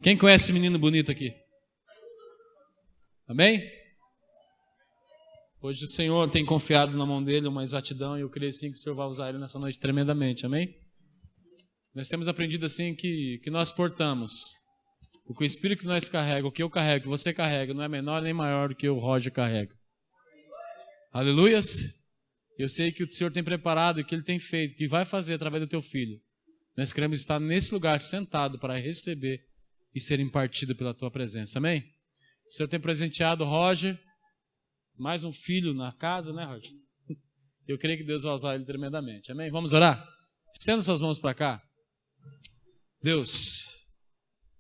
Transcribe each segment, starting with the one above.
Quem conhece esse menino bonito aqui? Amém? Hoje o Senhor tem confiado na mão dele uma exatidão e eu creio sim que o Senhor vai usar ele nessa noite tremendamente, amém? Nós temos aprendido assim que nós portamos, o que o Espírito que nós carrega, o que eu carrego, o que você carrega, não é menor nem maior do que o Roger carrega. Aleluias! Eu sei que o Senhor tem preparado e que Ele tem feito, que vai fazer através do teu filho. Nós queremos estar nesse lugar sentado para receber e ser impartido pela tua presença, amém? O Senhor tem presenteado Roger, mais um filho na casa, né, Roger? Eu creio que Deus vai usar ele tremendamente, amém? Vamos orar? Estenda suas mãos para cá. Deus,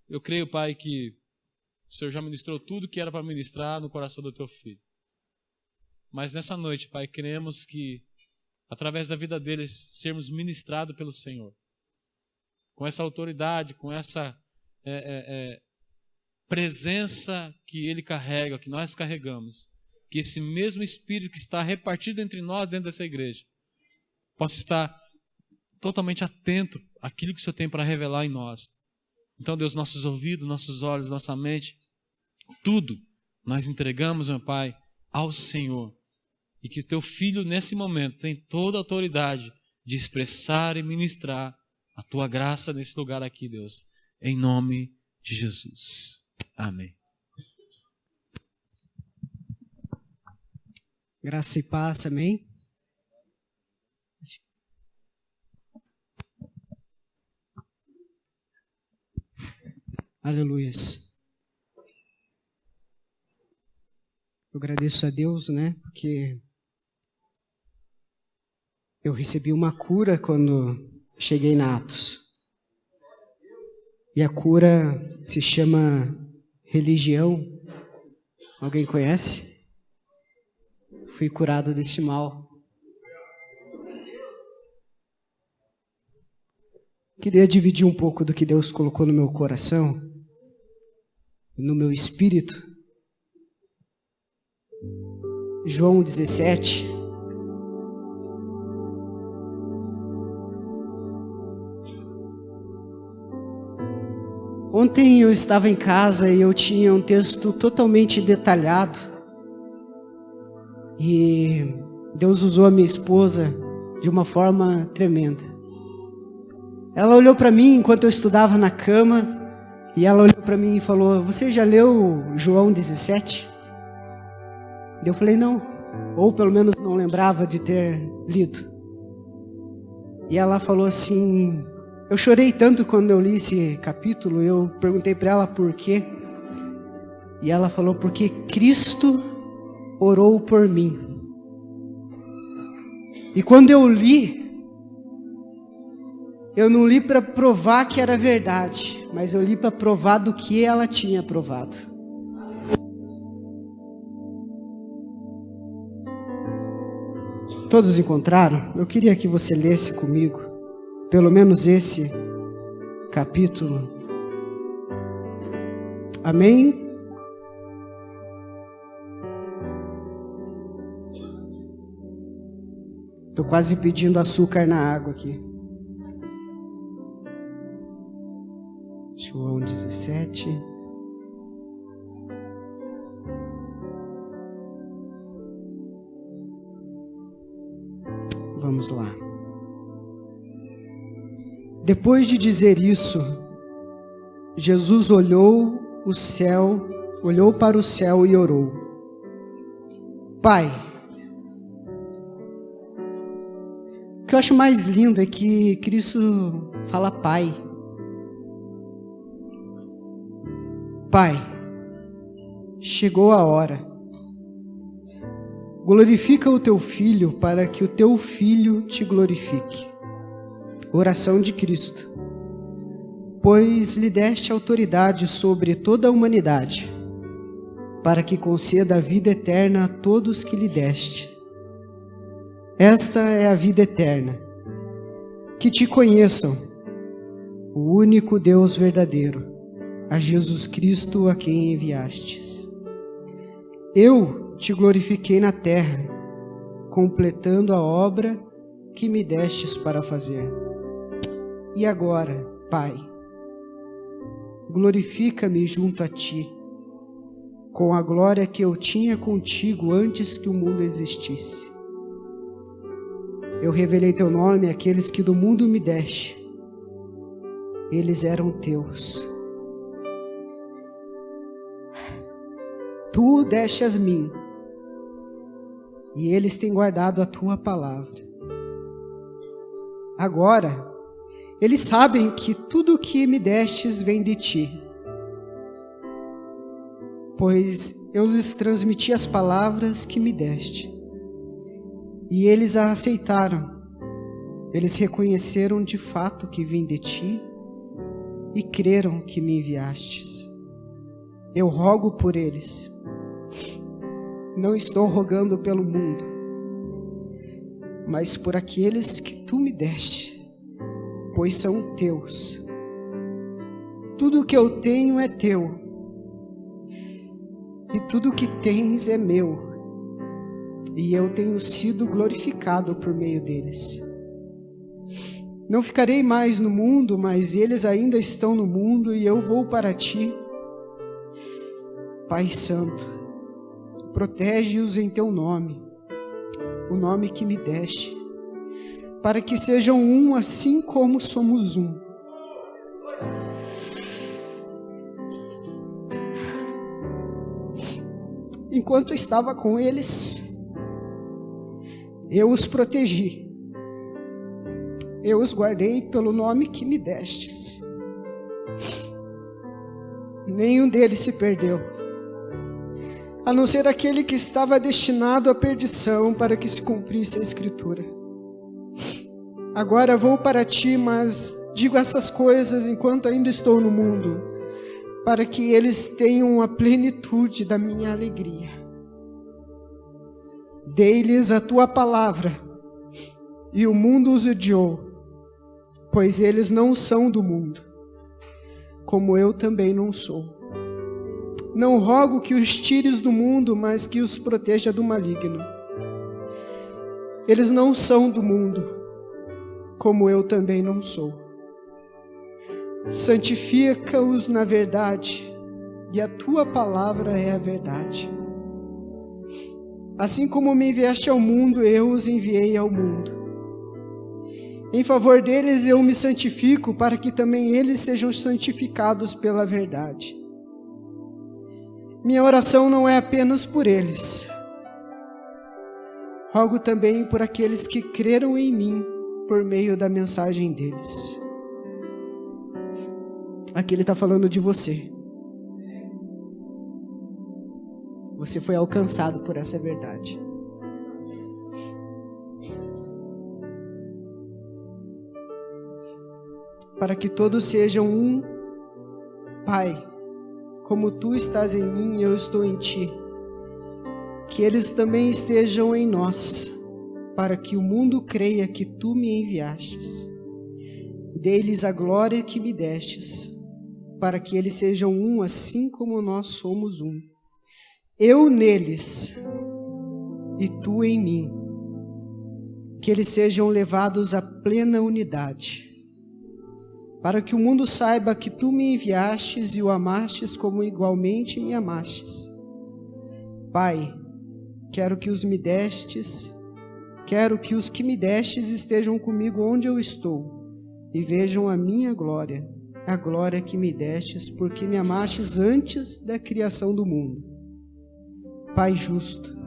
eu creio, Pai, que o Senhor já ministrou tudo que era para ministrar no coração do teu filho. Mas nessa noite, Pai, queremos que, através da vida deles, sermos ministrados pelo Senhor. Com essa autoridade, com essa presença que Ele carrega, que nós carregamos. Que esse mesmo Espírito que está repartido entre nós dentro dessa igreja possa estar totalmente atento àquilo que o Senhor tem para revelar em nós. Então, Deus, nossos ouvidos, nossos olhos, nossa mente, tudo nós entregamos, meu Pai, ao Senhor. E que o teu filho, nesse momento, tem toda a autoridade de expressar e ministrar a tua graça nesse lugar aqui, Deus. Em nome de Jesus. Amém. Graça e paz, amém? Aleluias. Eu agradeço a Deus, né? Porque eu recebi uma cura quando cheguei na Atos. E a cura se chama religião. Alguém conhece? Fui curado deste mal. Queria dividir um pouco do que Deus colocou no meu coração, no meu espírito. João 17. Ontem eu estava em casa e eu tinha um texto totalmente detalhado. E Deus usou a minha esposa de uma forma tremenda. Ela olhou para mim enquanto eu estudava na cama, e ela olhou para mim e falou: "Você já leu João 17?" Eu falei: "Não", ou pelo menos não lembrava de ter lido. E ela falou assim: "Eu chorei tanto quando eu li esse capítulo." Eu perguntei para ela por quê. E ela falou: "Porque Cristo orou por mim." E quando eu li, eu não li para provar que era verdade, mas eu li para provar do que ela tinha provado. Todos encontraram? Eu queria que você lesse comigo, pelo menos esse capítulo. Amém? Estou quase pedindo açúcar na água aqui. João 17. Vamos lá. Depois de dizer isso, Jesus olhou para o céu e orou: "Pai." O que eu acho mais lindo é que Cristo fala Pai. "Pai, chegou a hora. Glorifica o teu Filho para que o teu Filho te glorifique." Oração de Cristo. "Pois lhe deste autoridade sobre toda a humanidade, para que conceda a vida eterna a todos que lhe deste. Esta é a vida eterna, que te conheçam, o único Deus verdadeiro, a Jesus Cristo a quem enviastes. Eu te glorifiquei na terra, completando a obra que me destes para fazer. E agora, Pai, glorifica-me junto a ti, com a glória que eu tinha contigo antes que o mundo existisse. Eu revelei teu nome àqueles que do mundo me deste. Eles eram teus. Tu deste a mim, e eles têm guardado a tua palavra. Agora, eles sabem que tudo o que me destes vem de ti, pois eu lhes transmiti as palavras que me deste, e eles a aceitaram. Eles reconheceram de fato que vim de ti e creram que me enviastes. Eu rogo por eles. Não estou rogando pelo mundo, mas por aqueles que tu me deste, pois são teus. Tudo o que eu tenho é teu, e tudo o que tens é meu, e eu tenho sido glorificado por meio deles. Não ficarei mais no mundo, mas eles ainda estão no mundo, e eu vou para ti. Pai Santo, protege-os em teu nome, o nome que me deste, para que sejam um assim como somos um. Enquanto estava com eles, eu os protegi. Eu os guardei pelo nome que me destes. Nenhum deles se perdeu, a não ser aquele que estava destinado à perdição, para que se cumprisse a Escritura. Agora vou para ti, mas digo essas coisas enquanto ainda estou no mundo, para que eles tenham a plenitude da minha alegria. Dei-lhes a tua palavra, e o mundo os odiou, pois eles não são do mundo, como eu também não sou. Não rogo que os tires do mundo, mas que os proteja do maligno. Eles não são do mundo, como eu também não sou. Santifica-os na verdade, e a tua palavra é a verdade. Assim como me enviaste ao mundo, eu os enviei ao mundo. Em favor deles eu me santifico, para que também eles sejam santificados pela verdade. Minha oração não é apenas por eles. Rogo também por aqueles que creram em mim por meio da mensagem deles. Aqui ele está falando de você. Você foi alcançado por essa verdade. Para que todos sejam um, Pai, como tu estás em mim e eu estou em ti, que eles também estejam em nós, para que o mundo creia que tu me enviastes. Dei-lhes a glória que me destes, para que eles sejam um, assim como nós somos um. Eu neles e tu em mim, que eles sejam levados à plena unidade, para que o mundo saiba que tu me enviastes e o amastes como igualmente me amastes. Pai, quero que os que me destes estejam comigo onde eu estou, e vejam a minha glória, a glória que me destes, porque me amastes antes da criação do mundo. Pai justo,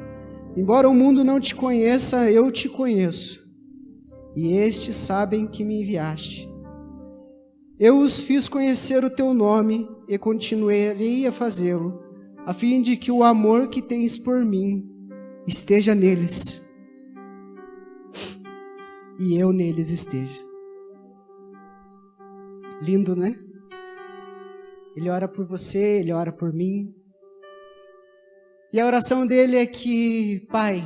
embora o mundo não te conheça, eu te conheço, e estes sabem que me enviaste. Eu os fiz conhecer o teu nome e continuarei a fazê-lo, a fim de que o amor que tens por mim esteja neles e eu neles esteja. Lindo, né? Ele ora por você, ele ora por mim. E a oração dele é que, Pai,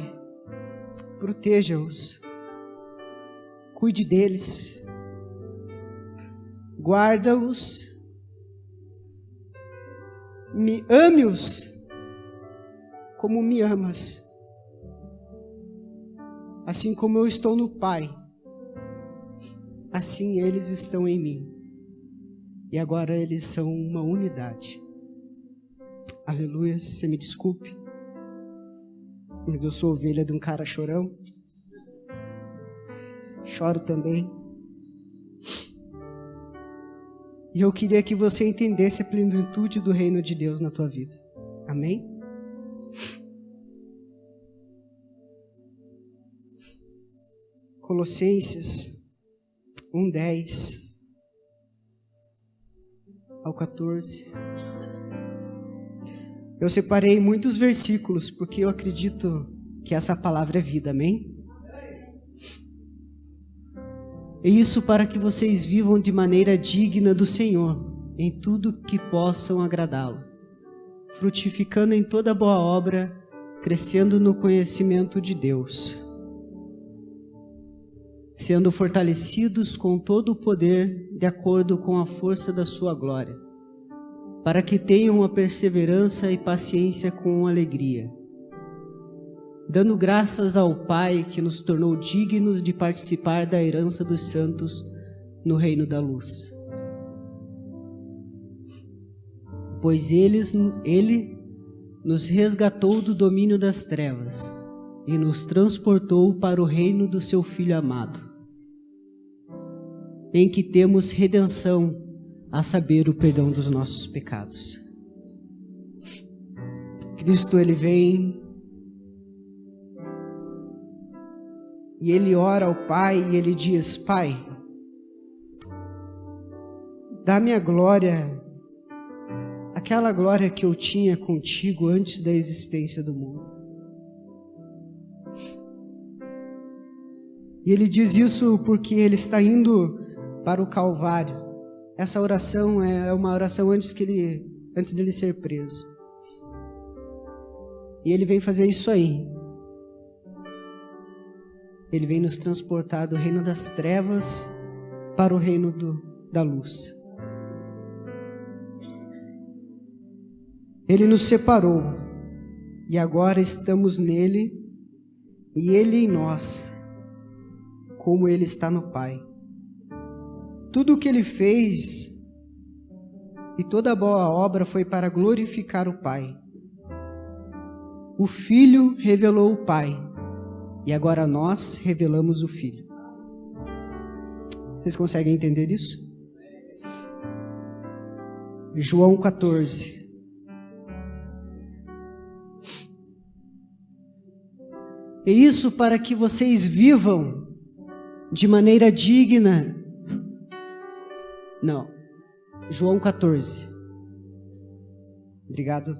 proteja-os, cuide deles, guarda-os, ame-os como me amas, assim como eu estou no Pai, assim eles estão em mim, e agora eles são uma unidade. Aleluia, você me desculpe, mas eu sou ovelha de um cara chorão. Choro também. E eu queria que você entendesse a plenitude do reino de Deus na tua vida. Amém? Colossenses 1:10 ao 14. Eu separei muitos versículos porque eu acredito que essa palavra é vida, amém? E isso para que vocês vivam de maneira digna do Senhor, em tudo que possam agradá-lo, frutificando em toda boa obra, crescendo no conhecimento de Deus, sendo fortalecidos com todo o poder de acordo com a força da sua glória, para que tenham a perseverança e paciência com alegria, dando graças ao Pai que nos tornou dignos de participar da herança dos santos no reino da luz. Pois Ele nos resgatou do domínio das trevas e nos transportou para o reino do seu Filho amado, em que temos redenção, a saber, o perdão dos nossos pecados. Cristo, Ele vem e Ele ora ao Pai e Ele diz: Pai, dá-me a glória, aquela glória que eu tinha contigo antes da existência do mundo. E Ele diz isso porque Ele está indo para o Calvário. Essa oração é uma oração antes dele ser preso. E Ele vem fazer isso aí. Ele vem nos transportar do reino das trevas para o reino da luz. Ele nos separou e agora estamos nele e Ele em nós, como Ele está no Pai. Tudo o que Ele fez e toda boa obra foi para glorificar o Pai. O Filho revelou o Pai e agora nós revelamos o Filho. Vocês conseguem entender isso? João 14. E isso para que vocês vivam de maneira digna. Não. João 14. Obrigado.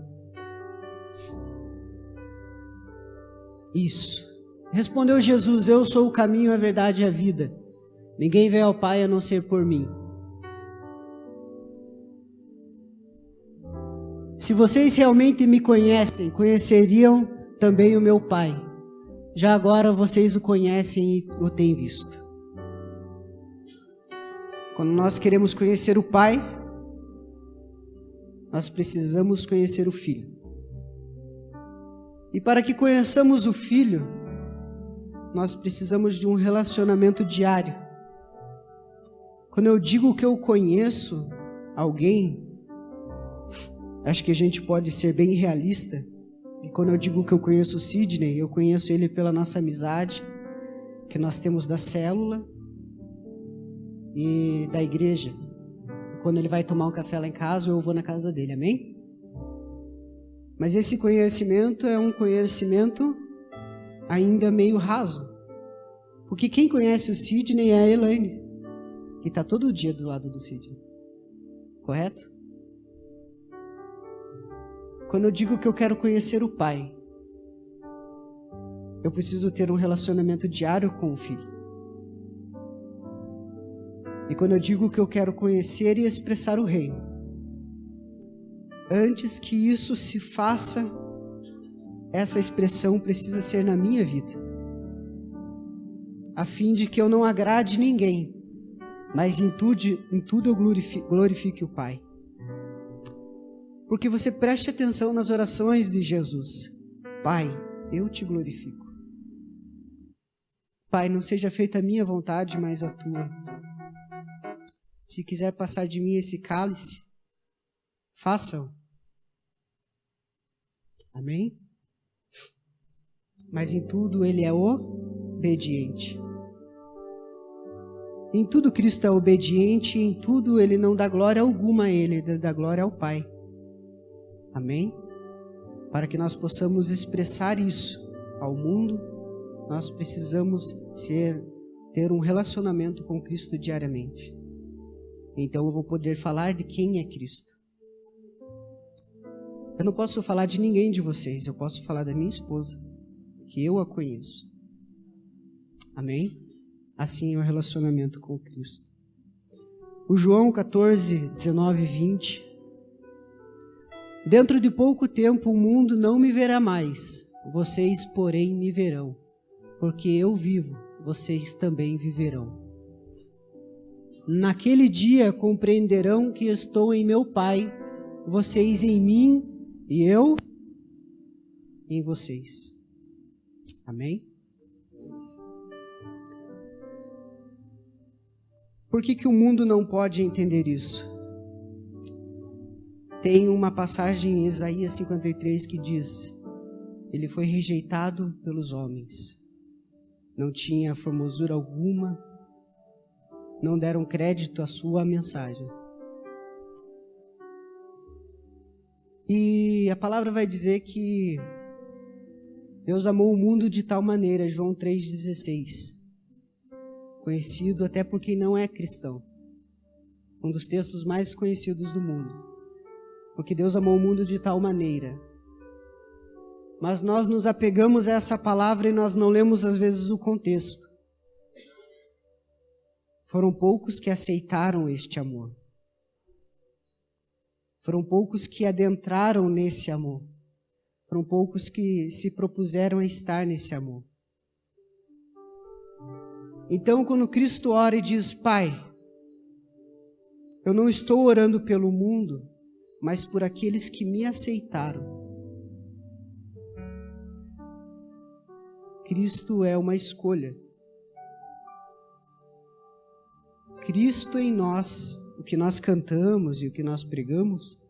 Isso. Respondeu Jesus: eu sou o caminho, a verdade e a vida. Ninguém vem ao Pai a não ser por mim. Se vocês realmente me conhecem, conheceriam também o meu Pai. Já agora vocês o conhecem e o têm visto. Quando nós queremos conhecer o Pai, nós precisamos conhecer o Filho. E para que conheçamos o Filho, nós precisamos de um relacionamento diário. Quando eu digo que eu conheço alguém, acho que a gente pode ser bem realista. E quando eu digo que eu conheço o Sidney, eu conheço ele pela nossa amizade, que nós temos da célula e da igreja. Quando ele vai tomar um café lá em casa, eu vou na casa dele, amém? Mas esse conhecimento é um conhecimento ainda meio raso. Porque quem conhece o Sidney é a Elaine, que está todo dia do lado do Sidney. Correto? Quando eu digo que eu quero conhecer o Pai, eu preciso ter um relacionamento diário com o Filho. E quando eu digo que eu quero conhecer e expressar o Reino, antes que isso se faça, essa expressão precisa ser na minha vida, a fim de que eu não agrade ninguém, mas em tudo eu glorifique o Pai. Porque você preste atenção nas orações de Jesus. Pai, eu te glorifico. Pai, não seja feita a minha vontade, mas a tua. Se quiser passar de mim esse cálice, façam. Amém? Mas em tudo ele é obediente. Em tudo Cristo é obediente, em tudo ele não dá glória alguma a ele, ele dá glória ao Pai. Amém? Para que nós possamos expressar isso ao mundo, nós precisamos ter um relacionamento com Cristo diariamente. Então eu vou poder falar de quem é Cristo. Eu não posso falar de ninguém de vocês, eu posso falar da minha esposa, que eu a conheço. Amém? Assim é o relacionamento com Cristo. O João 14, 19 e 20. Dentro de pouco tempo o mundo não me verá mais, vocês, porém, me verão. Porque eu vivo, vocês também viverão. Naquele dia compreenderão que estou em meu Pai, vocês em mim e eu em vocês. Amém? Por que o mundo não pode entender isso? Tem uma passagem em Isaías 53 que diz: ele foi rejeitado pelos homens, não tinha formosura alguma, não deram crédito à sua mensagem. E a palavra vai dizer que Deus amou o mundo de tal maneira, João 3,16, conhecido até por quem não é cristão, um dos textos mais conhecidos do mundo, porque Deus amou o mundo de tal maneira. Mas nós nos apegamos a essa palavra e nós não lemos às vezes o contexto. Foram poucos que aceitaram este amor. Foram poucos que adentraram nesse amor. Foram poucos que se propuseram a estar nesse amor. Então, quando Cristo ora e diz: Pai, eu não estou orando pelo mundo, mas por aqueles que me aceitaram. Cristo é uma escolha. Cristo em nós, o que nós cantamos e o que nós pregamos,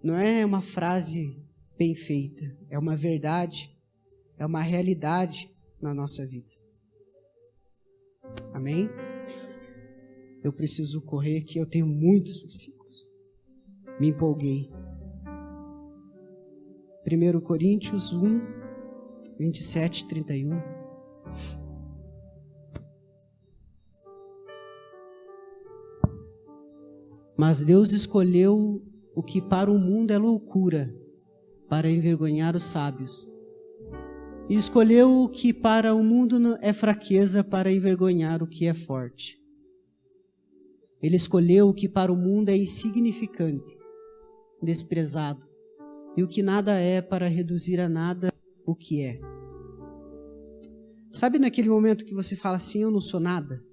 não é uma frase bem feita, é uma verdade, é uma realidade na nossa vida. Amém? Eu preciso correr, que eu tenho muitos versículos. Me empolguei. 1 Coríntios 1, 27, 31. Mas Deus escolheu o que para o mundo é loucura, para envergonhar os sábios. E escolheu o que para o mundo é fraqueza, para envergonhar o que é forte. Ele escolheu o que para o mundo é insignificante, desprezado, e o que nada é, para reduzir a nada o que é. Sabe naquele momento que você fala assim: eu não sou nada?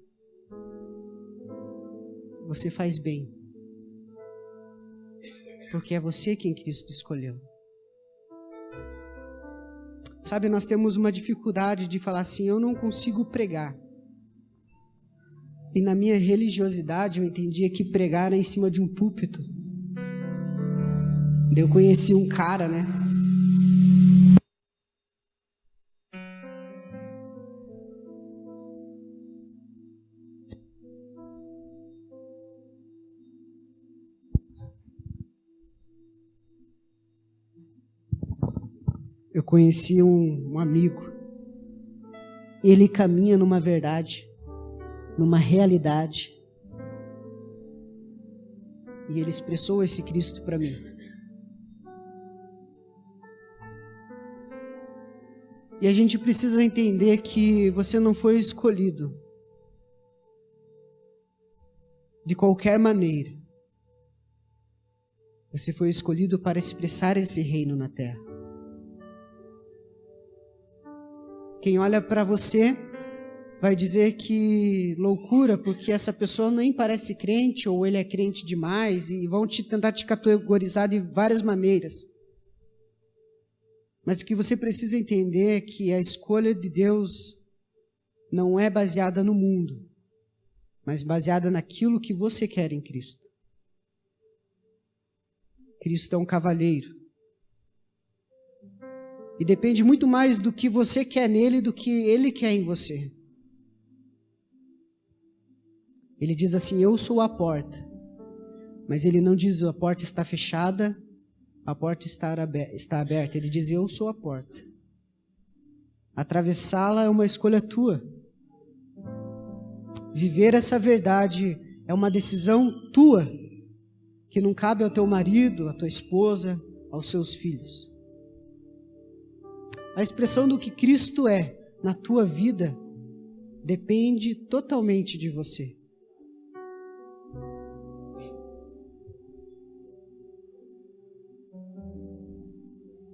Você faz bem, porque é você quem Cristo escolheu. Sabe, nós temos uma dificuldade de falar assim: eu não consigo pregar. E na minha religiosidade eu entendia que pregar era em cima de um púlpito. Daí eu conheci um cara, né? Eu conheci um amigo. Ele caminha numa verdade, numa realidade. E ele expressou esse Cristo para mim. E a gente precisa entender que você não foi escolhido de qualquer maneira. Você foi escolhido para expressar esse reino na terra. Quem olha para você vai dizer que loucura, porque essa pessoa nem parece crente, ou ele é crente demais, e vão tentar te categorizar de várias maneiras. Mas o que você precisa entender é que a escolha de Deus não é baseada no mundo, mas baseada naquilo que você quer em Cristo. Cristo é um cavalheiro. E depende muito mais do que você quer nele do que ele quer em você. Ele diz assim: eu sou a porta. Mas ele não diz a porta está fechada, a porta está aberta. Ele diz: eu sou a porta. Atravessá-la é uma escolha tua. Viver essa verdade é uma decisão tua, que não cabe ao teu marido, à tua esposa, aos seus filhos. A expressão do que Cristo é na tua vida depende totalmente de você.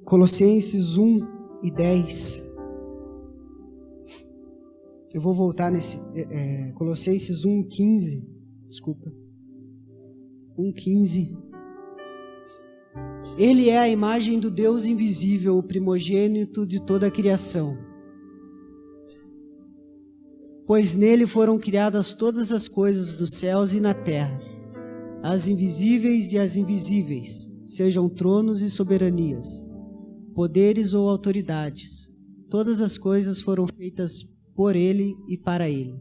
Colossenses 1:10. Eu vou voltar nesse... Colossenses 1:15. Desculpa. 1:15. Ele é a imagem do Deus invisível, o primogênito de toda a criação. Pois nele foram criadas todas as coisas dos céus e na terra, as invisíveis e as invisíveis, sejam tronos e soberanias, poderes ou autoridades. Todas as coisas foram feitas por ele e para ele.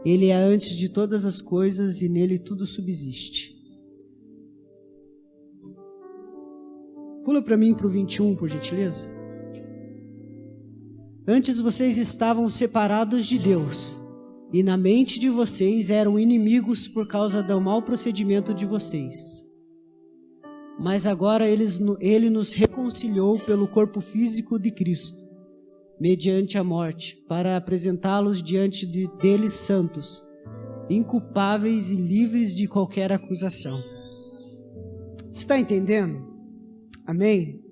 Ele é antes de todas as coisas e nele tudo subsiste. Pula para mim para o 21, por gentileza. Antes vocês estavam separados de Deus, e na mente de vocês eram inimigos por causa do mau procedimento de vocês. Mas agora ele nos reconciliou pelo corpo físico de Cristo, mediante a morte, para apresentá-los diante deles santos, inculpáveis e livres de qualquer acusação. Você está entendendo? Amém?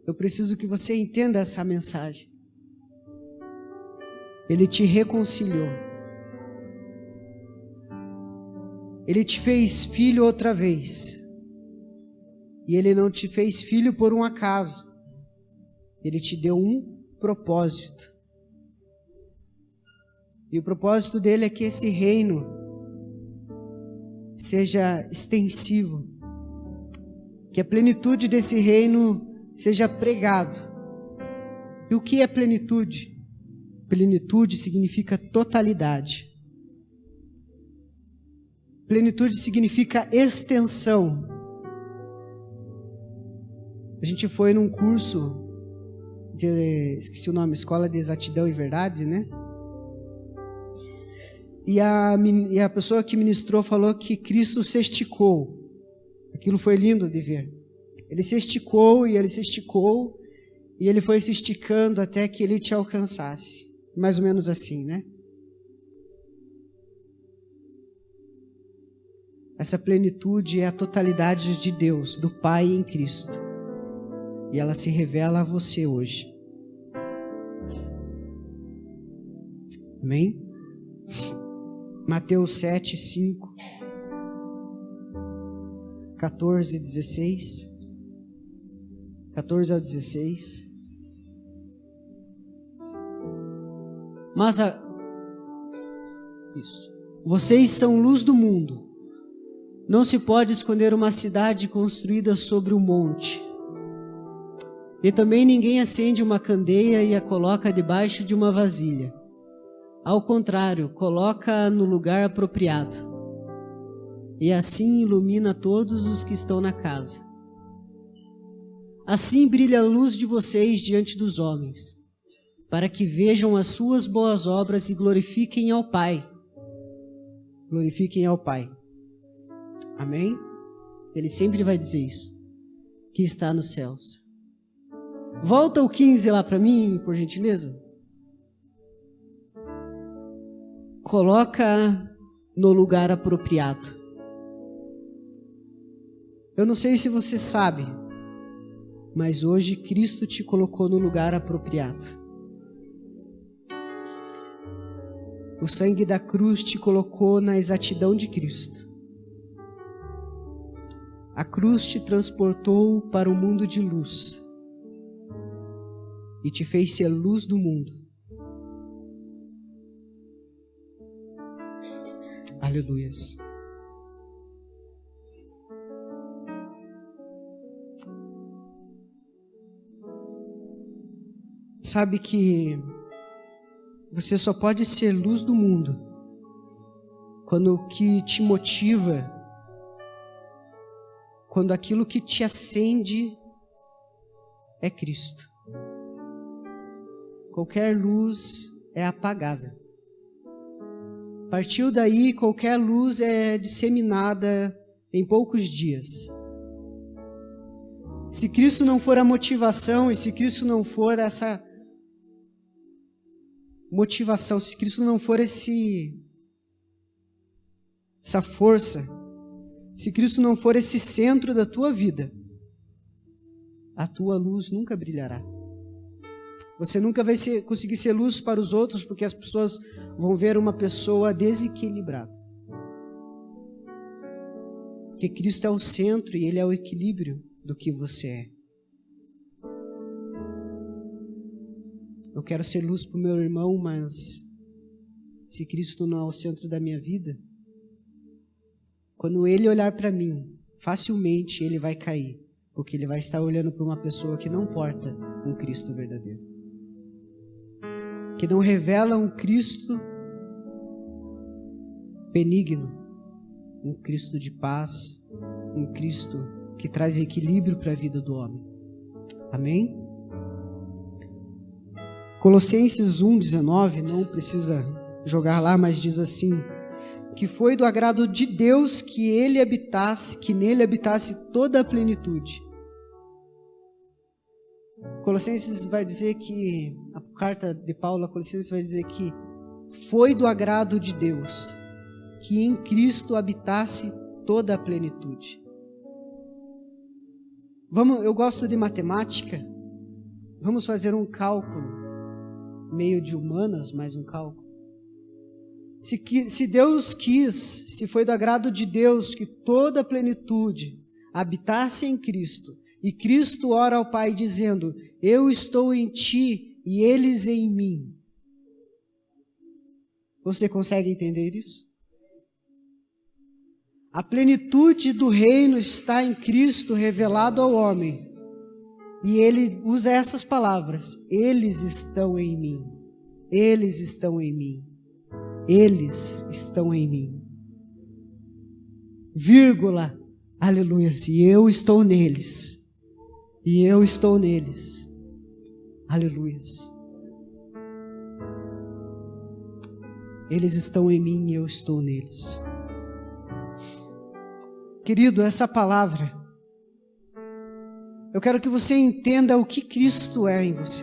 Eu preciso que você entenda essa mensagem. Ele te reconciliou. Ele te fez filho outra vez. E ele não te fez filho por um acaso. Ele te deu um propósito. E o propósito dele é que esse reino seja extensivo. Que a plenitude desse reino seja pregado. E o que é plenitude? Plenitude significa totalidade. Plenitude significa extensão. A gente foi num curso esqueci o nome, Escola de Exatidão e Verdade, né? E a pessoa que ministrou falou que Cristo se esticou. Aquilo foi lindo de ver. Ele se esticou e ele se esticou e ele foi se esticando até que ele te alcançasse. Mais ou menos assim, né? Essa plenitude é a totalidade de Deus, do Pai em Cristo. E ela se revela a você hoje. Amém? Mateus 7, 5, 14, 16. 14 ao 16. Isso. Vocês são luz do mundo. Não se pode esconder uma cidade construída sobre um monte. E também ninguém acende uma candeia e a coloca debaixo de uma vasilha. Ao contrário, coloca-a no lugar apropriado. E assim ilumina todos os que estão na casa. Assim brilha a luz de vocês diante dos homens, para que vejam as suas boas obras e glorifiquem ao Pai. Glorifiquem ao Pai. Amém? Ele sempre vai dizer isso, que está nos céus. Volta o 15 lá para mim, por gentileza. Coloca no lugar apropriado. Eu não sei se você sabe, mas hoje Cristo te colocou no lugar apropriado. O sangue da cruz te colocou na exatidão de Cristo. A cruz te transportou para o mundo de luz e te fez ser luz do mundo. Aleluias. Sabe que você só pode ser luz do mundo quando o que te motiva, quando aquilo que te acende é Cristo. Qualquer luz é apagável. Partiu daí, qualquer luz é disseminada em poucos dias. Se Cristo não for a motivação, e se Cristo não for essa motivação, se Cristo não for essa força, se Cristo não for esse centro da tua vida, a tua luz nunca brilhará. Você nunca vai conseguir ser luz para os outros, porque as pessoas vão ver uma pessoa desequilibrada. Porque Cristo é o centro e Ele é o equilíbrio do que você é. Eu quero ser luz para o meu irmão, mas se Cristo não é o centro da minha vida, quando Ele olhar para mim, facilmente Ele vai cair, porque Ele vai estar olhando para uma pessoa que não porta um Cristo verdadeiro, que não revela um Cristo benigno, um Cristo de paz, um Cristo que traz equilíbrio para a vida do homem. Amém? Colossenses 1:19, não precisa jogar lá, mas diz assim: que foi do agrado de Deus que nele habitasse toda a plenitude. Colossenses vai dizer que, a carta de Paulo a Colossenses vai dizer que foi do agrado de Deus que em Cristo habitasse toda a plenitude. Eu gosto de matemática, vamos fazer um cálculo, meio de humanas, mas um cálculo. Se Deus quis, se foi do agrado de Deus que toda a plenitude habitasse em Cristo, e Cristo ora ao Pai dizendo: eu estou em ti e eles em mim. Você consegue entender isso? A plenitude do reino está em Cristo revelado ao homem. E ele usa essas palavras: eles estão em mim. Eles estão em mim. Eles estão em mim. Vírgula, aleluia, e eu estou neles. E eu estou neles. Aleluia. Eles estão em mim e eu estou neles. Querido, essa palavra, eu quero que você entenda o que Cristo é em você.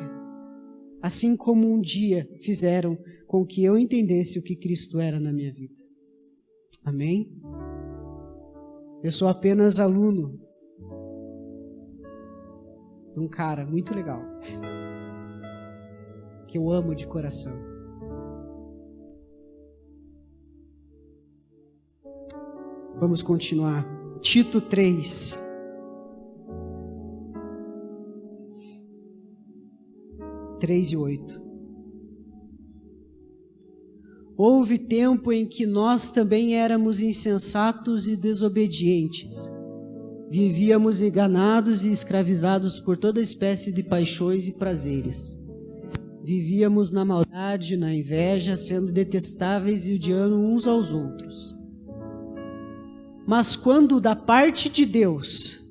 Assim como um dia fizeram com que eu entendesse o que Cristo era na minha vida. Amém? Eu sou apenas aluno de um cara muito legal, que eu amo de coração. Vamos continuar. Tito 3. E 8. Houve tempo em que nós também éramos insensatos e desobedientes. Vivíamos enganados e escravizados por toda espécie de paixões e prazeres. Vivíamos na maldade, na inveja, sendo detestáveis e odiando uns aos outros. Mas quando da parte de Deus,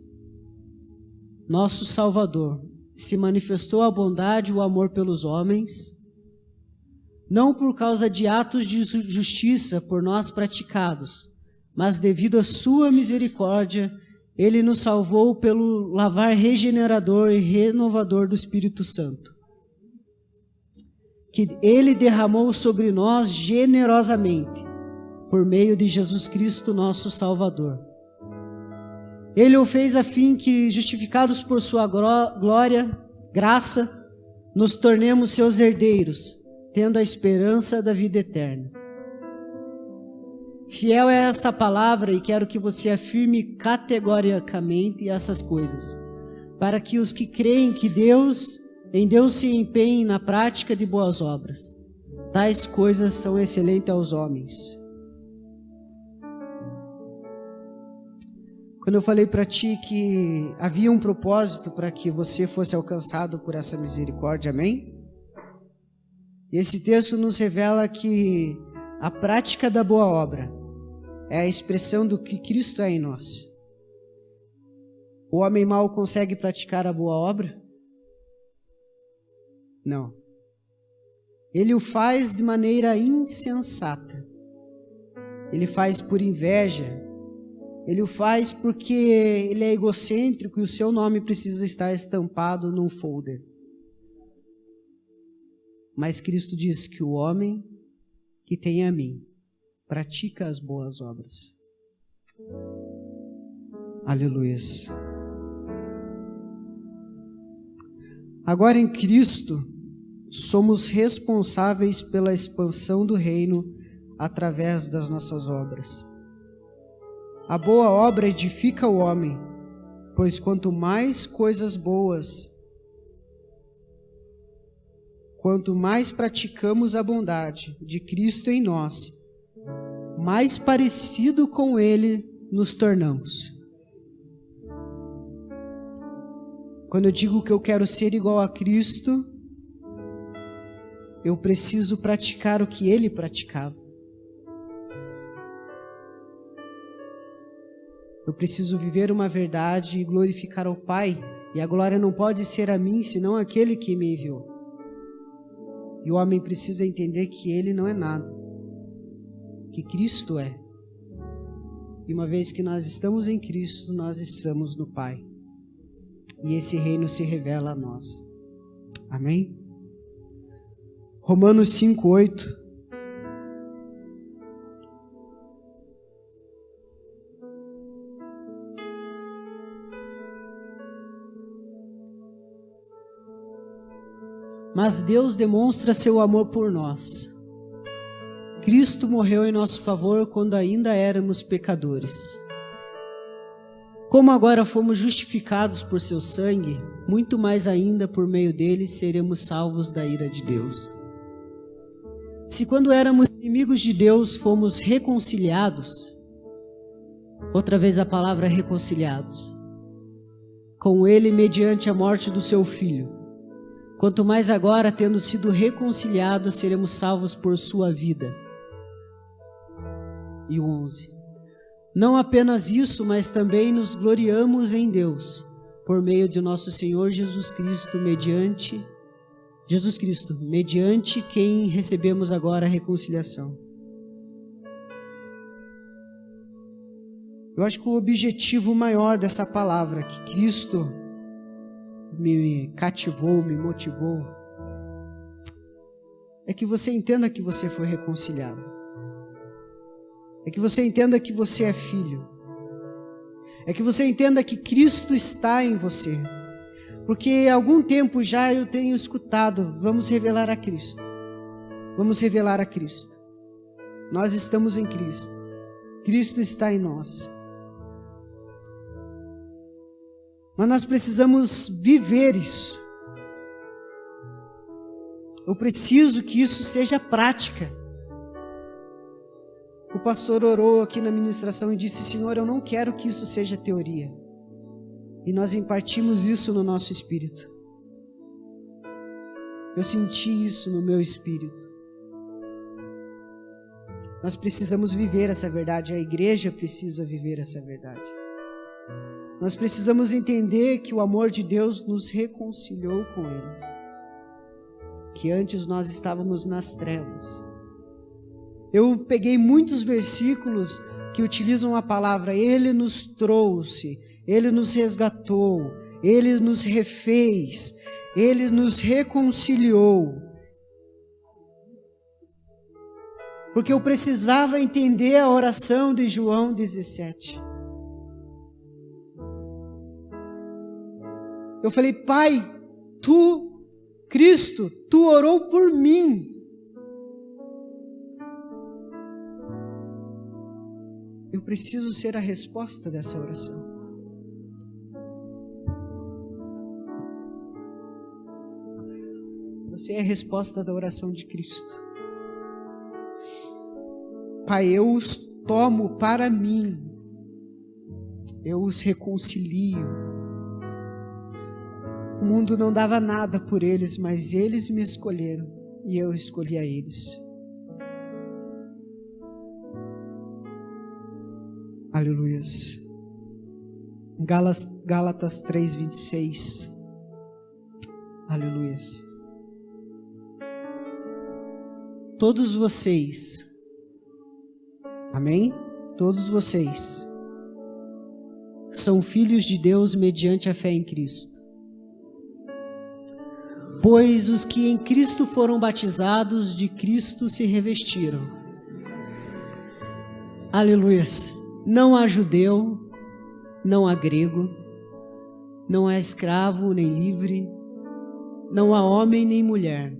nosso Salvador, se manifestou a bondade e o amor pelos homens, não por causa de atos de justiça por nós praticados, mas devido à sua misericórdia, Ele nos salvou pelo lavar regenerador e renovador do Espírito Santo, que Ele derramou sobre nós generosamente, por meio de Jesus Cristo, nosso Salvador. Ele o fez a fim que, justificados por sua graça, nos tornemos seus herdeiros, tendo a esperança da vida eterna. Fiel é esta palavra, e quero que você afirme categoricamente essas coisas, para que os que creem que em Deus se empenhem na prática de boas obras. Tais coisas são excelentes aos homens. Quando eu falei para ti que havia um propósito para que você fosse alcançado por essa misericórdia, amém? E esse texto nos revela que a prática da boa obra é a expressão do que Cristo é em nós. O homem mau consegue praticar a boa obra? Não. Ele o faz de maneira insensata. Ele faz por inveja. Ele o faz porque ele é egocêntrico e o seu nome precisa estar estampado num folder. Mas Cristo diz que o homem que tem a mim pratica as boas obras. Aleluia. Agora em Cristo, somos responsáveis pela expansão do reino através das nossas obras. A boa obra edifica o homem, pois quanto mais coisas boas, quanto mais praticamos a bondade de Cristo em nós, mais parecido com Ele nos tornamos. Quando eu digo que eu quero ser igual a Cristo, eu preciso praticar o que Ele praticava. Eu preciso viver uma verdade e glorificar ao Pai, e a glória não pode ser a mim, senão aquele que me enviou. E o homem precisa entender que ele não é nada, que Cristo é. E uma vez que nós estamos em Cristo, nós estamos no Pai. E esse reino se revela a nós. Amém? Romanos 5:8. Mas Deus demonstra seu amor por nós. Cristo morreu em nosso favor quando ainda éramos pecadores. Como agora fomos justificados por seu sangue, muito mais ainda por meio dele seremos salvos da ira de Deus. Se quando éramos inimigos de Deus fomos reconciliados, outra vez a palavra reconciliados, com ele mediante a morte do seu Filho, quanto mais agora, tendo sido reconciliados, seremos salvos por sua vida. E o 11. Não apenas isso, mas também nos gloriamos em Deus, por meio de nosso Senhor Jesus Cristo, mediante quem recebemos agora a reconciliação. Eu acho que o objetivo maior dessa palavra, que Cristo me cativou, me motivou, é que você entenda que você foi reconciliado. É que você entenda que você é filho. É que você entenda que Cristo está em você. Porque há algum tempo já eu tenho escutado, vamos revelar a Cristo. Vamos revelar a Cristo. Nós estamos em Cristo. Cristo está em nós. Mas nós precisamos viver isso. Eu preciso que isso seja prática. O pastor orou aqui na ministração e disse: Senhor, eu não quero que isso seja teoria. E nós impartimos isso no nosso espírito. Eu senti isso no meu espírito. Nós precisamos viver essa verdade, a igreja precisa viver essa verdade. Nós precisamos entender que o amor de Deus nos reconciliou com Ele. Que antes nós estávamos nas trevas. Eu peguei muitos versículos que utilizam a palavra Ele nos trouxe, Ele nos resgatou, Ele nos refez, Ele nos reconciliou. Porque eu precisava entender a oração de João 17. Eu falei: Pai, Cristo, Tu orou por mim. Eu preciso ser a resposta dessa oração. Você é a resposta da oração de Cristo. Pai, eu os tomo para mim. eu os reconcilio. O mundo não dava nada por eles, mas eles me escolheram e eu escolhi a eles. Aleluias. Gálatas 3:26. Aleluias. Todos vocês, amém? Todos vocês são filhos de Deus mediante a fé em Cristo. Pois os que em Cristo foram batizados, de Cristo se revestiram. Aleluias. Não há judeu, não há grego, não há escravo nem livre, não há homem nem mulher.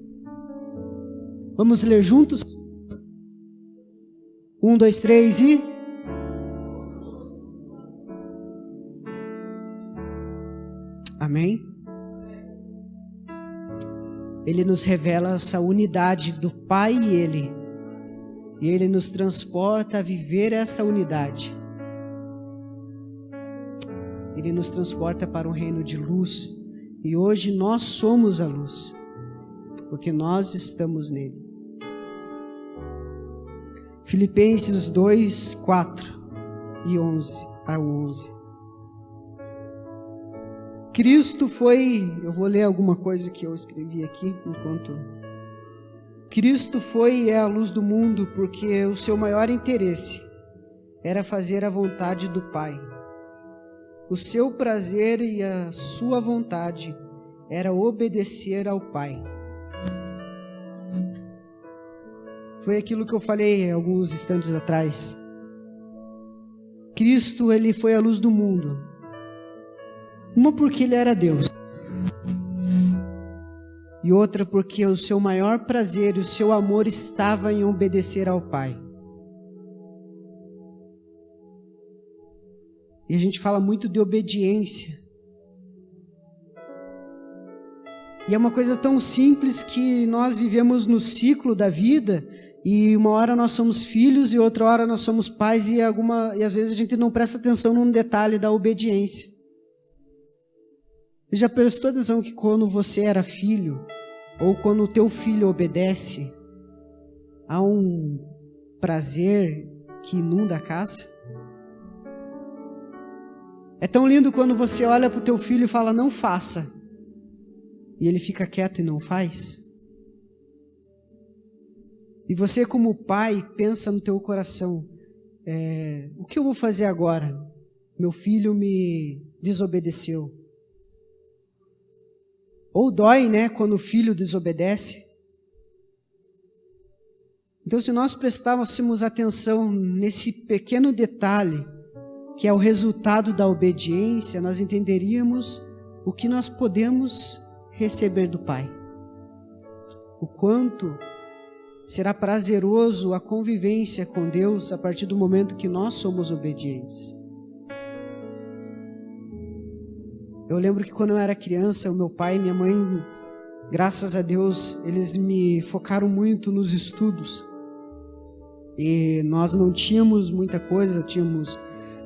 Vamos ler juntos? 1, 2, 3 e... Amém? Ele nos revela essa unidade do Pai e Ele. E Ele nos transporta a viver essa unidade. Ele nos transporta para um reino de luz. E hoje nós somos a luz, porque nós estamos nele. Filipenses 2, 4 e 11 a 11. Cristo foi... Eu vou ler alguma coisa que eu escrevi aqui enquanto... Cristo foi e é a luz do mundo porque o seu maior interesse era fazer a vontade do Pai. O seu prazer e a sua vontade era obedecer ao Pai. Foi aquilo que eu falei alguns instantes atrás. Cristo, ele foi a luz do mundo. Uma porque ele era Deus. E outra porque o seu maior prazer e o seu amor estava em obedecer ao Pai. E a gente fala muito de obediência. E é uma coisa tão simples que nós vivemos no ciclo da vida e uma hora nós somos filhos e outra hora nós somos pais e às vezes a gente não presta atenção num detalhe da obediência. Você já prestou atenção que quando você era filho ou quando o teu filho obedece, há um prazer que inunda a casa? É tão lindo quando você olha para o teu filho e fala, não faça. E ele fica quieto e não faz. E você como pai pensa no teu coração, o que eu vou fazer agora? Meu filho me desobedeceu. Ou dói, né, quando o filho desobedece. Então se nós prestássemos atenção nesse pequeno detalhe, que é o resultado da obediência, nós entenderíamos o que nós podemos receber do Pai. O quanto será prazeroso a convivência com Deus a partir do momento que nós somos obedientes. Eu lembro que quando eu era criança, o meu pai e minha mãe, graças a Deus, eles me focaram muito nos estudos. E nós não tínhamos muita coisa,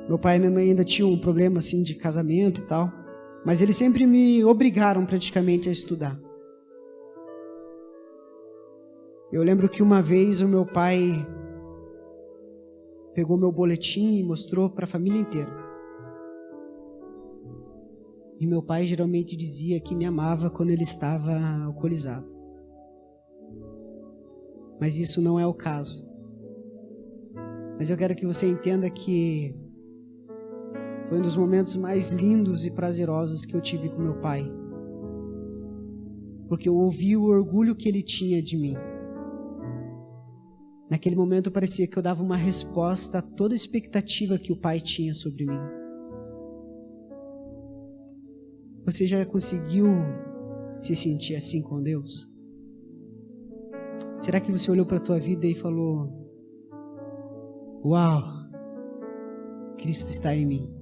meu pai e minha mãe ainda tinham um problema assim de casamento e tal, mas eles sempre me obrigaram praticamente a estudar. Eu lembro que uma vez o meu pai pegou meu boletim e mostrou para a família inteira. E meu pai geralmente dizia que me amava quando ele estava alcoolizado. Mas isso não é o caso. Mas eu quero que você entenda que foi um dos momentos mais lindos e prazerosos que eu tive com meu pai. Porque eu ouvi o orgulho que ele tinha de mim. Naquele momento parecia que eu dava uma resposta a toda a expectativa que o pai tinha sobre mim. Você já conseguiu se sentir assim com Deus? Será que você olhou para a tua vida e falou, uau, Cristo está em mim?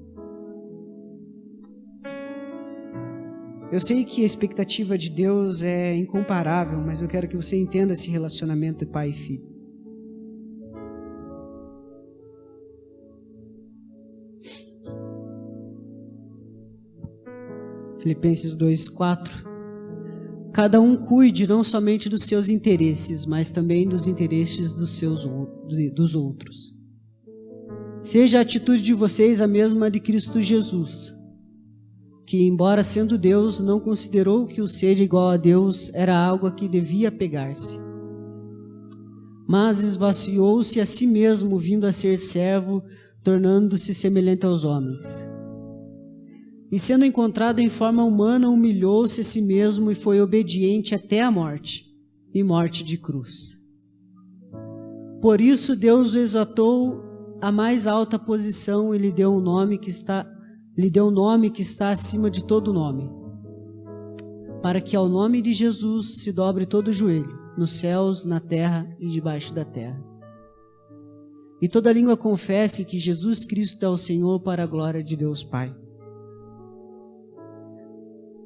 Eu sei que a expectativa de Deus é incomparável, mas eu quero que você entenda esse relacionamento de pai e filho. Filipenses 2:4. Cada um cuide não somente dos seus interesses, mas também dos interesses dos outros. Seja a atitude de vocês a mesma de Cristo Jesus, que, embora sendo Deus, não considerou que o ser igual a Deus era algo a que devia apegar-se, mas esvaziou-se a si mesmo, vindo a ser servo, tornando-se semelhante aos homens. E sendo encontrado em forma humana, humilhou-se a si mesmo e foi obediente até a morte, e morte de cruz. Por isso Deus o exaltou à mais alta posição e lhe deu um nome que está acima de todo nome, para que ao nome de Jesus se dobre todo o joelho, nos céus, na terra e debaixo da terra. E toda língua confesse que Jesus Cristo é o Senhor, para a glória de Deus Pai.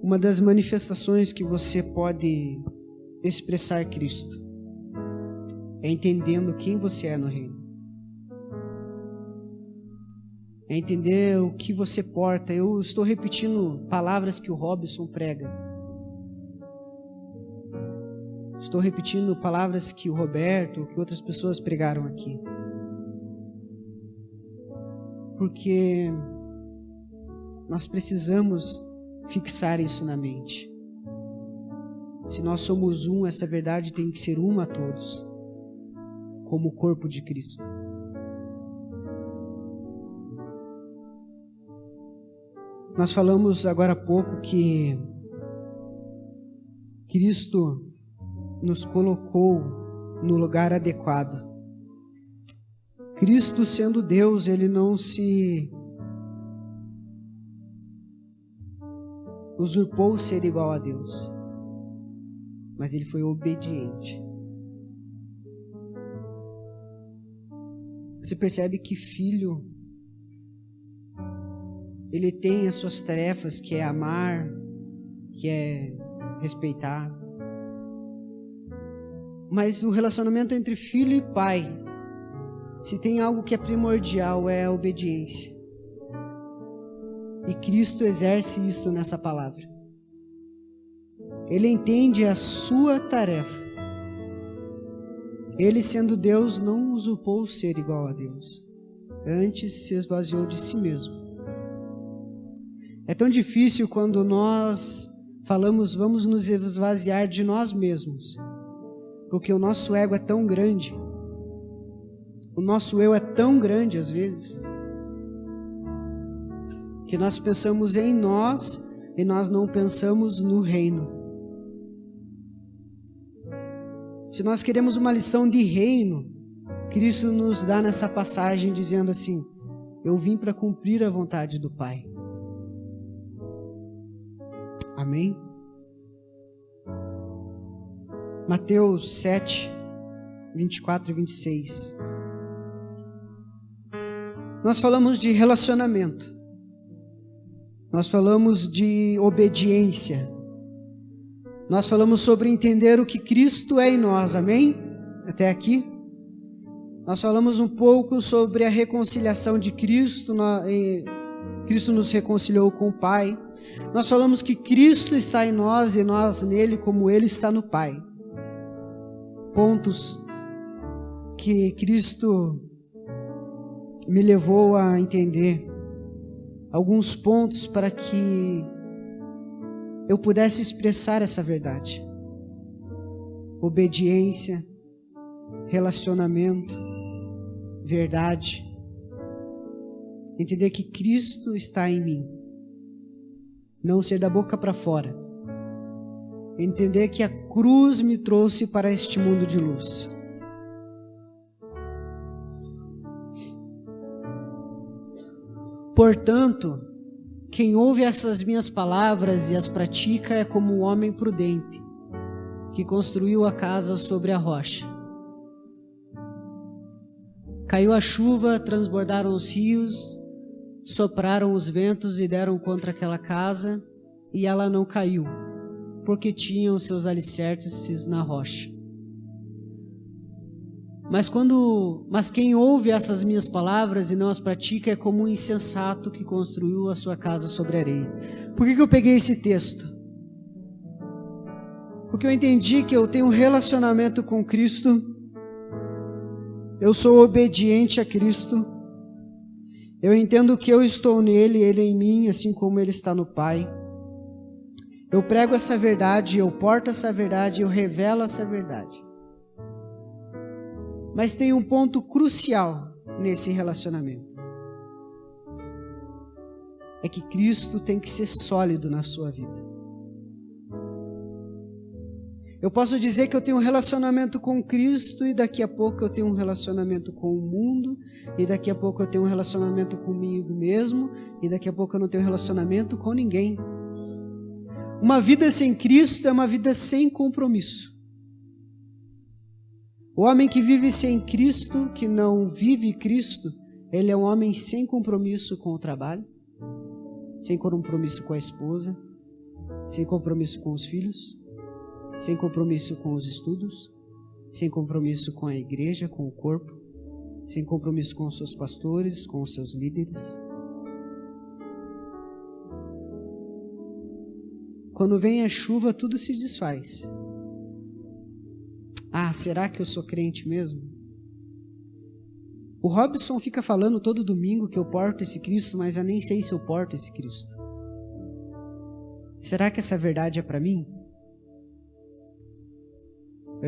Uma das manifestações que você pode expressar Cristo é entendendo quem você é no reino. É entender o que você porta. Eu estou repetindo palavras que o Robson prega. Estou repetindo palavras que o Roberto, que outras pessoas pregaram aqui. Porque nós precisamos fixar isso na mente. Se nós somos um, essa verdade tem que ser uma a todos, como o corpo de Cristo. Nós falamos agora há pouco que Cristo nos colocou no lugar adequado. Cristo, sendo Deus, ele não se usurpou ser igual a Deus, mas ele foi obediente. Você percebe que filho, ele tem as suas tarefas, que é amar, que é respeitar. Mas o relacionamento entre filho e pai, se tem algo que é primordial, é a obediência. E Cristo exerce isso nessa palavra. Ele entende a sua tarefa. Ele, sendo Deus, não usurpou ser igual a Deus. Antes se esvaziou de si mesmo. É tão difícil quando nós falamos, vamos nos esvaziar de nós mesmos. Porque o nosso ego é tão grande. O nosso eu é tão grande às vezes, que nós pensamos em nós e nós não pensamos no reino. Se nós queremos uma lição de reino, Cristo nos dá nessa passagem dizendo assim: eu vim para cumprir a vontade do Pai. Amém? Mateus 7, 24 e 26. Nós falamos de relacionamento. Nós falamos de obediência. Nós falamos sobre entender o que Cristo é em nós, amém? Até aqui. Nós falamos um pouco sobre a reconciliação de Cristo. Cristo nos reconciliou com o Pai. Nós falamos que Cristo está em nós e nós nele, como Ele está no Pai. Pontos que Cristo me levou a entender. Alguns pontos para que eu pudesse expressar essa verdade. Obediência, relacionamento, verdade. Entender que Cristo está em mim. Não ser da boca para fora. Entender que a cruz me trouxe para este mundo de luz. Portanto, quem ouve essas minhas palavras e as pratica é como um homem prudente, que construiu a casa sobre a rocha. Caiu a chuva, transbordaram os rios, sopraram os ventos e deram contra aquela casa, e ela não caiu, porque tinha os seus alicerces na rocha. Mas quem ouve essas minhas palavras e não as pratica é como um insensato que construiu a sua casa sobre areia. Por que eu peguei esse texto? Porque eu entendi que eu tenho um relacionamento com Cristo, eu sou obediente a Cristo, eu entendo que eu estou nele, ele em mim, assim como ele está no Pai. Eu prego essa verdade, eu porto essa verdade, eu revelo essa verdade. Mas tem um ponto crucial nesse relacionamento. É que Cristo tem que ser sólido na sua vida. Eu posso dizer que eu tenho um relacionamento com Cristo e daqui a pouco eu tenho um relacionamento com o mundo e daqui a pouco eu tenho um relacionamento comigo mesmo e daqui a pouco eu não tenho relacionamento com ninguém. Uma vida sem Cristo é uma vida sem compromisso. O homem que vive sem Cristo, que não vive Cristo, ele é um homem sem compromisso com o trabalho, sem compromisso com a esposa, sem compromisso com os filhos, sem compromisso com os estudos, sem compromisso com a igreja, com o corpo, sem compromisso com os seus pastores, com os seus líderes. Quando vem a chuva, tudo se desfaz. Ah, será que eu sou crente mesmo? O Robson fica falando todo domingo que eu porto esse Cristo, mas eu nem sei se eu porto esse Cristo. Será que essa verdade é para mim?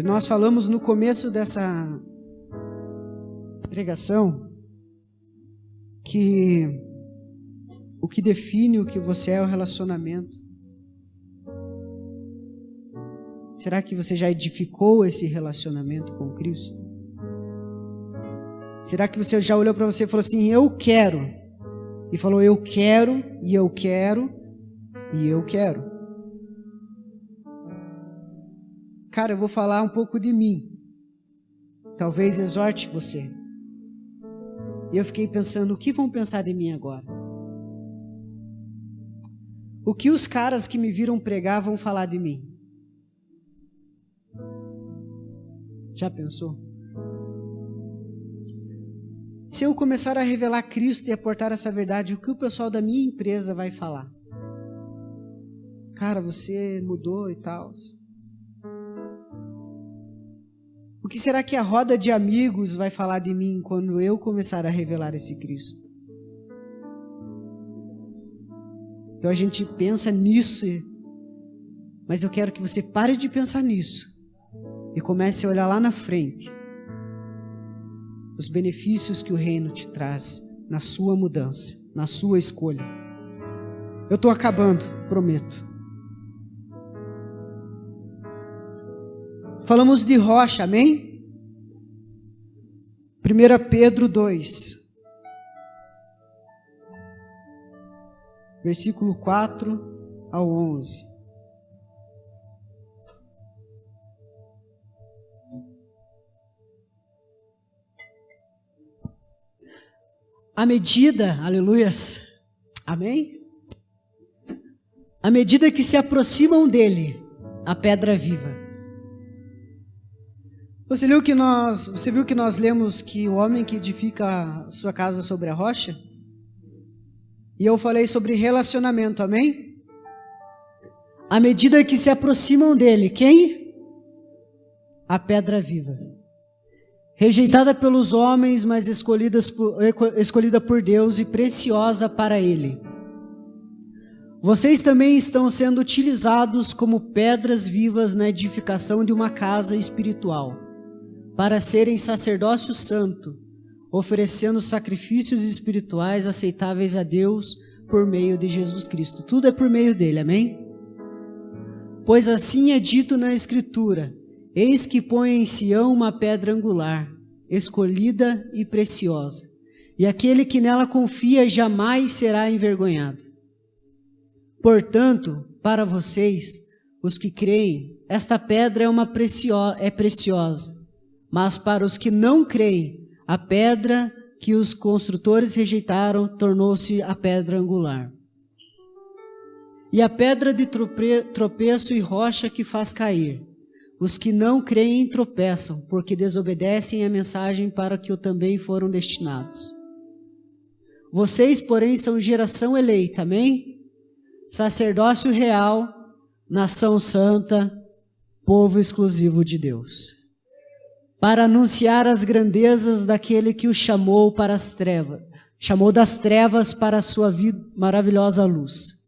Nós falamos no começo dessa pregação que o que define o que você é o relacionamento. Será que você já edificou esse relacionamento com Cristo? Será que você já olhou para você e falou assim, eu quero? E falou, eu quero, e eu quero, e eu quero. Cara, eu vou falar um pouco de mim. Talvez exorte você. E eu fiquei pensando, o que vão pensar de mim agora? O que os caras que me viram pregar vão falar de mim? Já pensou? Se eu começar a revelar Cristo e aportar essa verdade, o que o pessoal da minha empresa vai falar? Cara, você mudou e tal. O que será que a roda de amigos vai falar de mim quando eu começar a revelar esse Cristo? Então a gente pensa nisso, mas eu quero que você pare de pensar nisso e comece a olhar lá na frente os benefícios que o reino te traz na sua mudança, na sua escolha. Eu estou acabando, prometo. Falamos de rocha, amém? 1 Pedro 2, versículo 4 ao 11. À medida, aleluias, amém? À medida que se aproximam dele, a pedra viva. Você viu que nós lemos que o homem que edifica a sua casa sobre a rocha? E eu falei sobre relacionamento, amém? À medida que se aproximam dele, quem? A pedra viva. Rejeitada pelos homens, mas escolhida por Deus e preciosa para Ele. Vocês também estão sendo utilizados como pedras vivas na edificação de uma casa espiritual, para serem sacerdócio santo, oferecendo sacrifícios espirituais aceitáveis a Deus por meio de Jesus Cristo. Tudo é por meio dele, amém? Pois assim é dito na Escritura: eis que põe em Sião uma pedra angular, escolhida e preciosa, e aquele que nela confia jamais será envergonhado. Portanto, para vocês, os que creem, esta pedra é preciosa, mas para os que não creem, a pedra que os construtores rejeitaram tornou-se a pedra angular. E a pedra de tropeço e rocha que faz cair. Os que não creem tropeçam, porque desobedecem a mensagem para que também foram destinados. Vocês, porém, são geração eleita, amém? sacerdócio real, nação santa, povo exclusivo de Deus, para anunciar as grandezas daquele que o chamou para as trevas, chamou das trevas para a sua maravilhosa luz.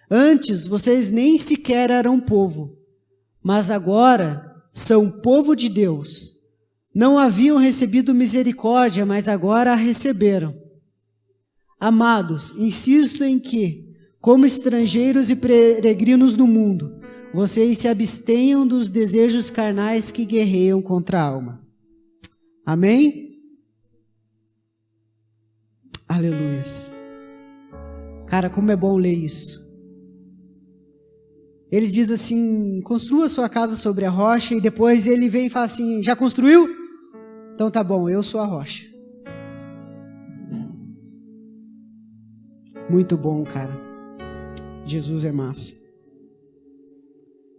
Antes vocês nem sequer eram povo, mas agora são povo de Deus. Não haviam recebido misericórdia, mas agora a receberam. Amados, insisto em que, como estrangeiros e peregrinos no mundo, vocês se abstenham dos desejos carnais que guerreiam contra a alma. Amém? Aleluia. Cara, como é bom ler isso. Ele diz assim, construa sua casa sobre a rocha, e depois ele vem e fala assim, já construiu? Então tá bom, eu sou a rocha. Muito bom, cara. Jesus é massa.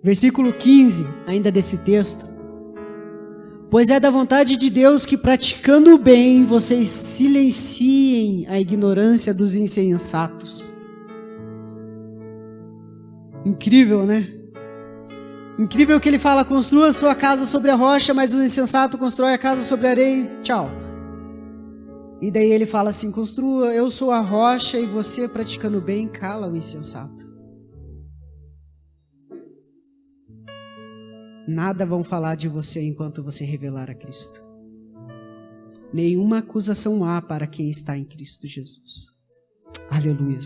Versículo 15, ainda desse texto. Pois é da vontade de Deus que, praticando o bem, vocês silenciem a ignorância dos insensatos. Incrível, né? Incrível que ele fala, construa a sua casa sobre a rocha, mas o insensato constrói a casa sobre a areia e tchau. E daí ele fala assim, construa, eu sou a rocha e você praticando o bem, cala o insensato. Nada vão falar de você enquanto você revelar a Cristo. Nenhuma acusação há para quem está em Cristo Jesus. Aleluia.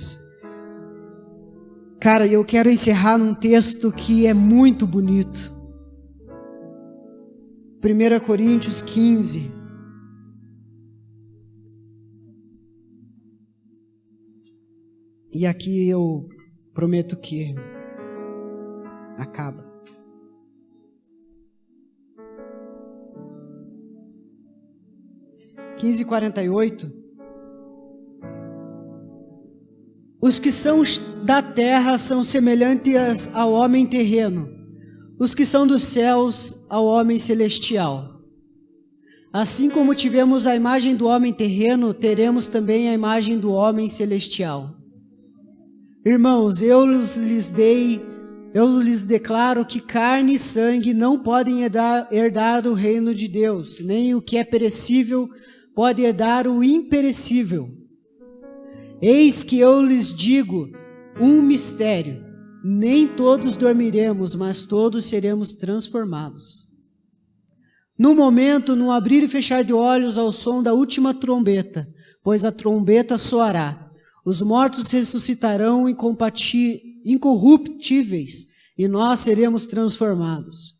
Cara, eu quero encerrar num texto que é muito bonito. 1 Coríntios 15. E aqui eu prometo que acaba. (15:48) Os que são da terra são semelhantes ao homem terreno, os que são dos céus ao homem celestial. Assim como tivemos a imagem do homem terreno, teremos também a imagem do homem celestial. Irmãos, eu lhes declaro que carne e sangue não podem herdar o reino de Deus, nem o que é perecível pode herdar o imperecível. Eis que eu lhes digo um mistério: nem todos dormiremos, mas todos seremos transformados. No momento, no abrir e fechar de olhos, ao som da última trombeta, pois a trombeta soará. Os mortos ressuscitarão incorruptíveis, e nós seremos transformados.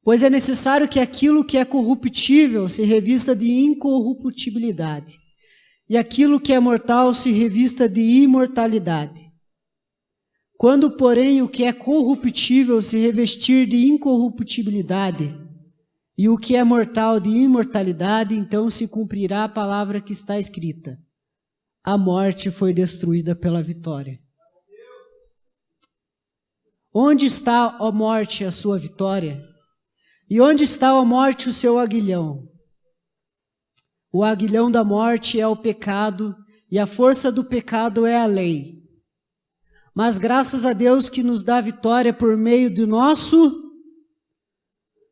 Pois é necessário que aquilo que é corruptível se revista de incorruptibilidade, e aquilo que é mortal se revista de imortalidade. Quando, porém, o que é corruptível se revestir de incorruptibilidade, e o que é mortal de imortalidade, então se cumprirá a palavra que está escrita: a morte foi destruída pela vitória. Onde está, ó morte, a sua vitória? E onde está, ó morte, o seu aguilhão? O aguilhão da morte é o pecado, e a força do pecado é a lei. Mas graças a Deus que nos dá vitória por meio do nosso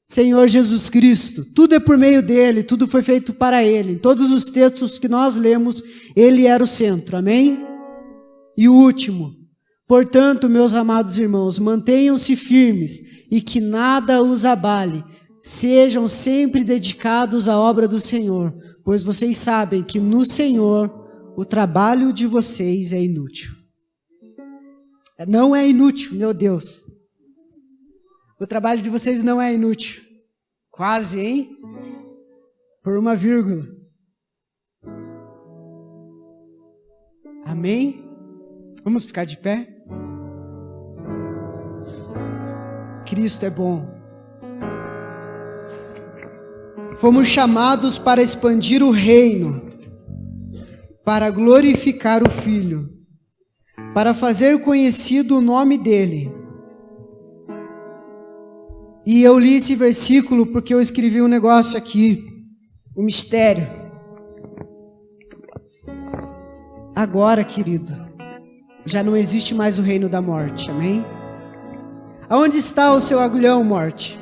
Senhor Jesus Cristo. Tudo é por meio dele, tudo foi feito para ele. Em todos os textos que nós lemos, ele era o centro, amém? E o último: portanto, meus amados irmãos, mantenham-se firmes e que nada os abale. Sejam sempre dedicados à obra do Senhor, pois vocês sabem que no Senhor o trabalho de vocês é inútil. Não é inútil, meu Deus. O trabalho de vocês não é inútil. Quase, hein? Por uma vírgula. Amém? Vamos ficar de pé? Cristo é bom. Fomos chamados para expandir o reino, para glorificar o Filho, para fazer conhecido o nome dele. E eu li esse versículo porque eu escrevi um negócio aqui, um mistério. Agora, querido, já não existe mais o reino da morte, amém? Aonde está o seu agulhão, morte?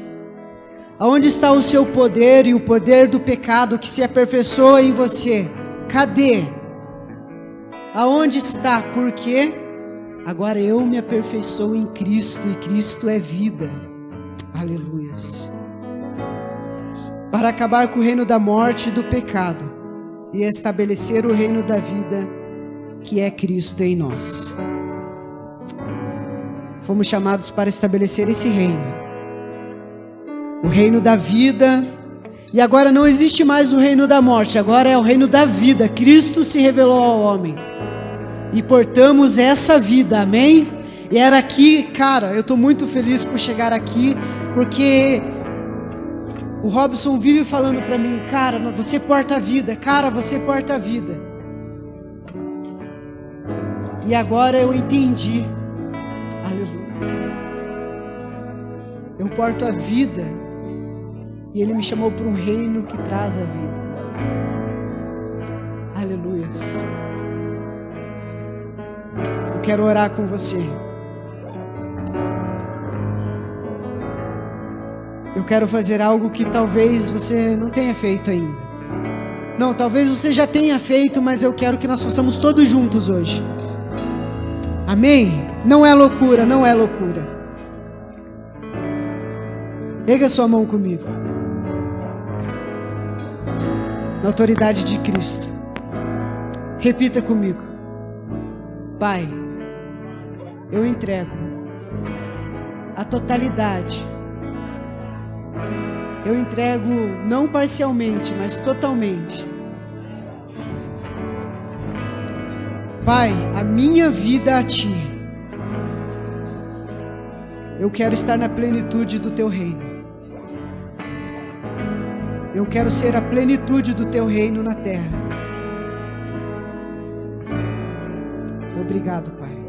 Aonde está o seu poder e o poder do pecado que se aperfeiçoa em você? Cadê? Aonde está? Por quê? Agora eu me aperfeiçoo em Cristo e Cristo é vida. Aleluias. Para acabar com o reino da morte e do pecado e estabelecer o reino da vida, que é Cristo em nós. Fomos chamados para estabelecer esse reino. O reino da vida. E agora não existe mais o reino da morte, agora é o reino da vida. Cristo se revelou ao homem. E portamos essa vida, amém? E era aqui, cara, eu estou muito feliz por chegar aqui, porque o Robson vive falando para mim, cara, você porta a vida, cara, você porta a vida. E agora eu entendi, aleluia. Eu porto a vida, e Ele me chamou para um reino que traz a vida. Aleluias. Eu quero orar com você. Eu quero fazer algo que talvez você não tenha feito ainda. Não, talvez você já tenha feito, mas eu quero que nós façamos todos juntos hoje. Amém? Não é loucura, não é loucura. Erga sua mão comigo. Na autoridade de Cristo. Repita comigo. Pai, eu entrego a totalidade. Eu entrego não parcialmente, mas totalmente. Pai, a minha vida a Ti. Eu quero estar na plenitude do Teu reino. Eu quero ser a plenitude do Teu reino na terra. Obrigado, Pai.